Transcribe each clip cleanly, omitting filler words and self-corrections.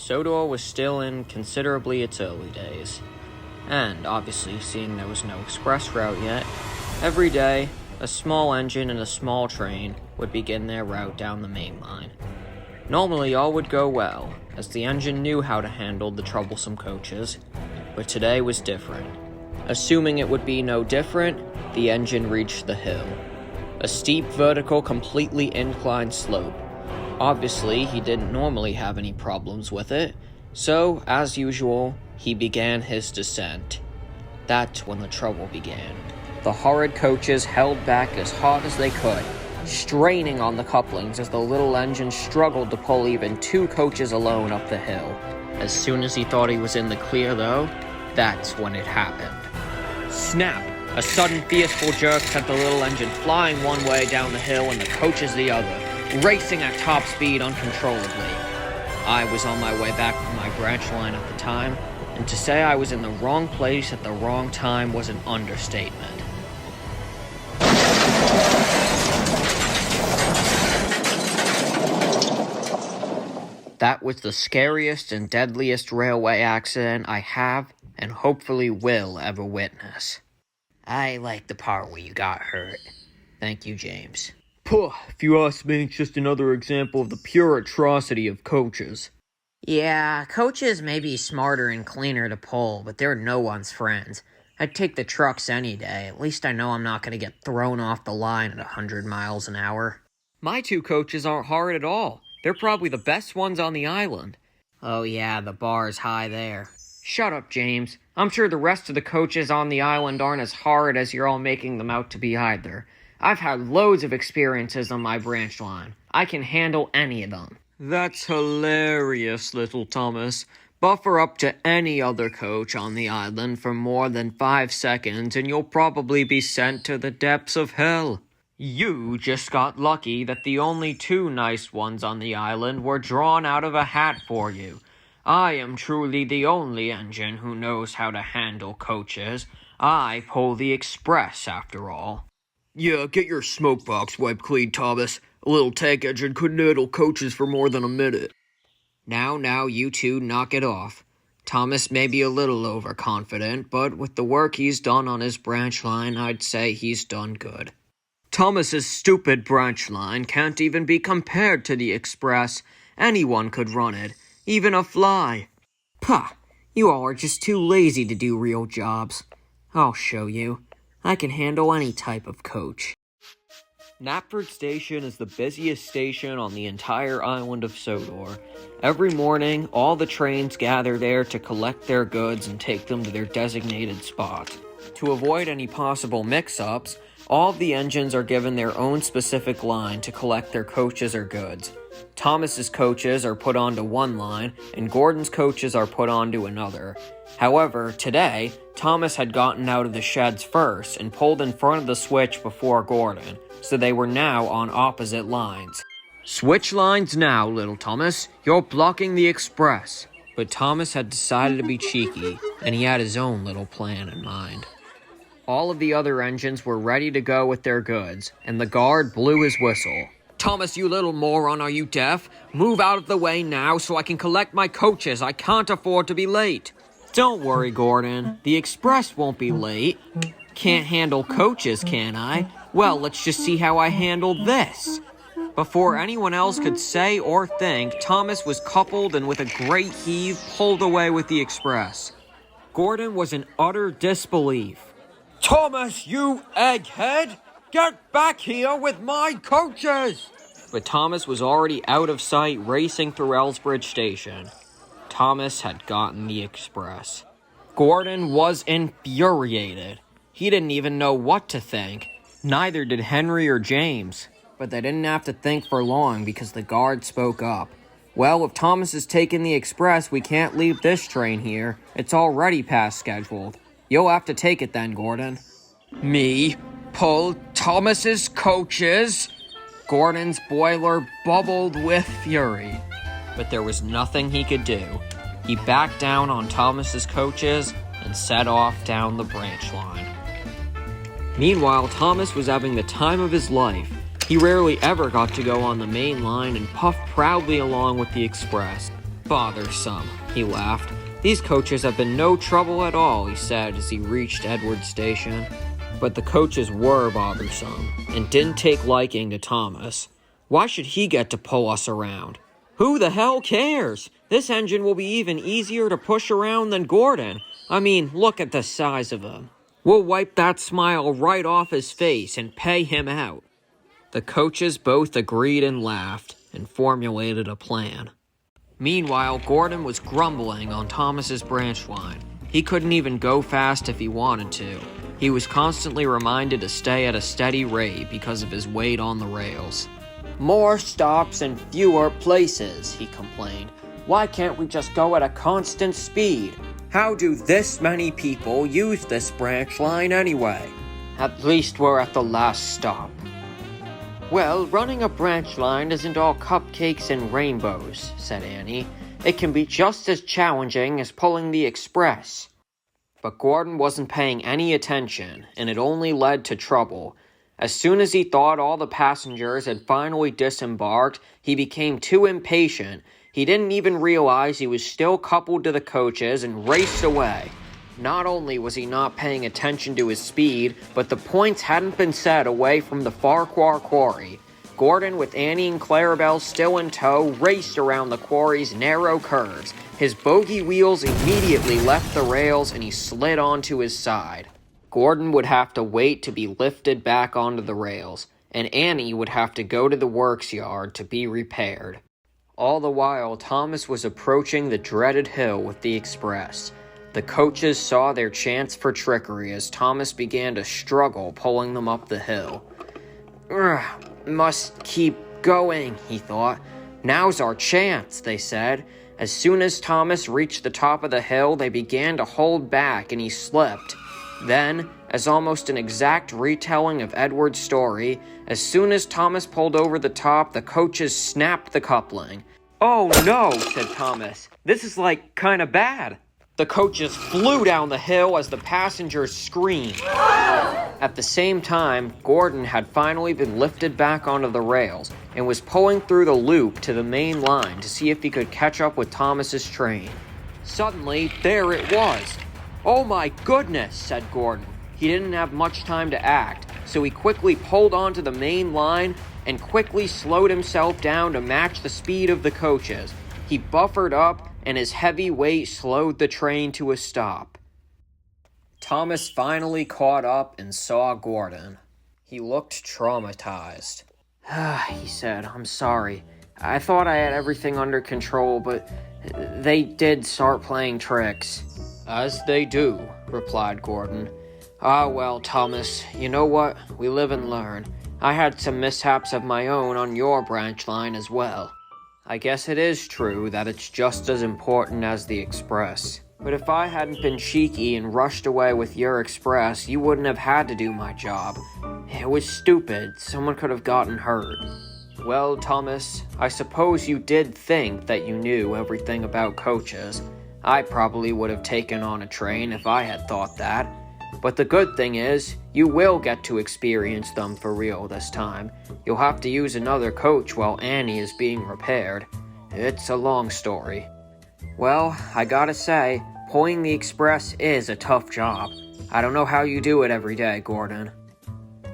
Sodor was still in considerably its early days. And, obviously, seeing there was no express route yet, every day, a small engine and a small train would begin their route down the main line. Normally, all would go well, as the engine knew how to handle the troublesome coaches, but today was different. Assuming it would be no different, the engine reached the hill. A steep, vertical, completely inclined slope. Obviously, he didn't normally have any problems with it, so, as usual, he began his descent. That's when the trouble began. The horrid coaches held back as hard as they could, straining on the couplings as the little engine struggled to pull even 2 coaches alone up the hill. As soon as he thought he was in the clear, though, that's when it happened. Snap! A sudden fearful jerk sent the little engine flying one way down the hill and the coaches the other, racing at top speed uncontrollably. I was on my way back from my branch line at the time, and to say I was in the wrong place at the wrong time was an understatement. That was the scariest and deadliest railway accident I have and hopefully will ever witness. I like the part where you got hurt. Thank you, James. Puh, if you ask me, it's just another example of the pure atrocity of coaches. Yeah, coaches may be smarter and cleaner to pull, but they're no one's friends. I'd take the trucks any day. At least I know I'm not going to get thrown off the line at 100 miles an hour. My 2 coaches aren't hard at all. They're probably the best ones on the island. Oh yeah, the bar's high there. Shut up, James. I'm sure the rest of the coaches on the island aren't as hard as you're all making them out to be either. I've had loads of experiences on my branch line. I can handle any of them. That's hilarious, little Thomas. Buffer up to any other coach on the island for more than 5 seconds and you'll probably be sent to the depths of hell. You just got lucky that the only 2 nice ones on the island were drawn out of a hat for you. I am truly the only engine who knows how to handle coaches. I pull the express, after all. Yeah, get your smoke box wiped clean, Thomas. A little tank engine couldn't handle coaches for more than a minute. Now, you 2 knock it off. Thomas may be a little overconfident, but with the work he's done on his branch line, I'd say he's done good. Thomas's stupid branch line can't even be compared to the express. Anyone could run it. Even a fly. Pah! You all are just too lazy to do real jobs. I'll show you. I can handle any type of coach. Knapford Station is the busiest station on the entire island of Sodor. Every morning, all the trains gather there to collect their goods and take them to their designated spot. To avoid any possible mix-ups, all of the engines are given their own specific line to collect their coaches or goods. Thomas's coaches are put onto one line, and Gordon's coaches are put onto another. However, today, Thomas had gotten out of the sheds first and pulled in front of the switch before Gordon, so they were now on opposite lines. Switch lines now, little Thomas. You're blocking the express. But Thomas had decided to be cheeky, and he had his own little plan in mind. All of the other engines were ready to go with their goods, and the guard blew his whistle. Thomas, you little moron, are you deaf? Move out of the way now so I can collect my coaches. I can't afford to be late. Don't worry, Gordon. The express won't be late. Can't handle coaches, can I? Well, let's just see how I handle this. Before anyone else could say or think, Thomas was coupled and with a great heave pulled away with the express. Gordon was in utter disbelief. Thomas, you egghead! Get back here with my coaches! But Thomas was already out of sight, racing through Elsbridge Station. Thomas had gotten the express. Gordon was infuriated. He didn't even know what to think. Neither did Henry or James. But they didn't have to think for long because the guard spoke up. Well, if Thomas has taken the express, we can't leave this train here. It's already past scheduled. You'll have to take it then, Gordon. Me? Pull Thomas's coaches? Gordon's boiler bubbled with fury. But there was nothing he could do. He backed down on Thomas's coaches and set off down the branch line. Meanwhile, Thomas was having the time of his life. He rarely ever got to go on the main line and puffed proudly along with the express. Bothersome, he laughed. These coaches have been no trouble at all, he said as he reached Edward's station. But the coaches were bothersome, and didn't take liking to Thomas. Why should he get to pull us around? Who the hell cares? This engine will be even easier to push around than Gordon. I mean, look at the size of him. We'll wipe that smile right off his face and pay him out. The coaches both agreed and laughed, and formulated a plan. Meanwhile, Gordon was grumbling on Thomas's branch line. He couldn't even go fast if he wanted to. He was constantly reminded to stay at a steady rate because of his weight on the rails. More stops and fewer places, he complained. Why can't we just go at a constant speed? How do this many people use this branch line anyway? At least we're at the last stop. Well, running a branch line isn't all cupcakes and rainbows, said Annie. It can be just as challenging as pulling the express. But Gordon wasn't paying any attention, and it only led to trouble. As soon as he thought all the passengers had finally disembarked, he became too impatient. He didn't even realize he was still coupled to the coaches and raced away. Not only was he not paying attention to his speed, but the points hadn't been set away from the Farquhar quarry. Gordon, with Annie and Clarabelle still in tow, raced around the quarry's narrow curves. His bogey wheels immediately left the rails and he slid onto his side. Gordon would have to wait to be lifted back onto the rails, and Annie would have to go to the works yard to be repaired. All the while, Thomas was approaching the dreaded hill with the express. The coaches saw their chance for trickery as Thomas began to struggle pulling them up the hill. Must keep going, he thought. Now's our chance, they said. As soon as Thomas reached the top of the hill, they began to hold back and he slipped. Then, as almost an exact retelling of Edward's story, as soon as Thomas pulled over the top, the coaches snapped the coupling. Oh no, said Thomas. This is kinda bad. The coaches flew down the hill as the passengers screamed. At the same time, Gordon had finally been lifted back onto the rails and was pulling through the loop to the main line to see if he could catch up with Thomas's train. Suddenly, there it was. Oh my goodness, said Gordon. He didn't have much time to act, so he quickly pulled onto the main line and quickly slowed himself down to match the speed of the coaches. He buffered up, and his heavy weight slowed the train to a stop. Thomas finally caught up and saw Gordon. He looked traumatized. He said, I'm sorry. I thought I had everything under control, but they did start playing tricks. As they do, replied Gordon. Ah, well, Thomas, you know what? We live and learn. I had some mishaps of my own on your branch line as well. I guess it is true that it's just as important as the express. But if I hadn't been cheeky and rushed away with your express, you wouldn't have had to do my job. It was stupid. Someone could have gotten hurt. Well, Thomas, I suppose you did think that you knew everything about coaches. I probably would have taken on a train if I had thought that. But the good thing is, you will get to experience them for real this time. You'll have to use another coach while Annie is being repaired. It's a long story. Well, I gotta say, pulling the express is a tough job. I don't know how you do it every day, Gordon.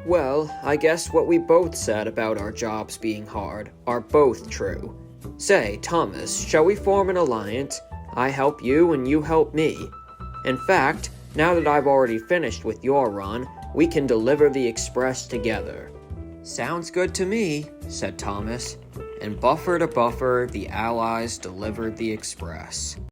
Well, I guess what we both said about our jobs being hard are both true. Say, Thomas, shall we form an alliance? I help you and you help me. In fact, now that I've already finished with your run, we can deliver the express together. Sounds good to me, said Thomas, and buffer to buffer, the Allies delivered the express.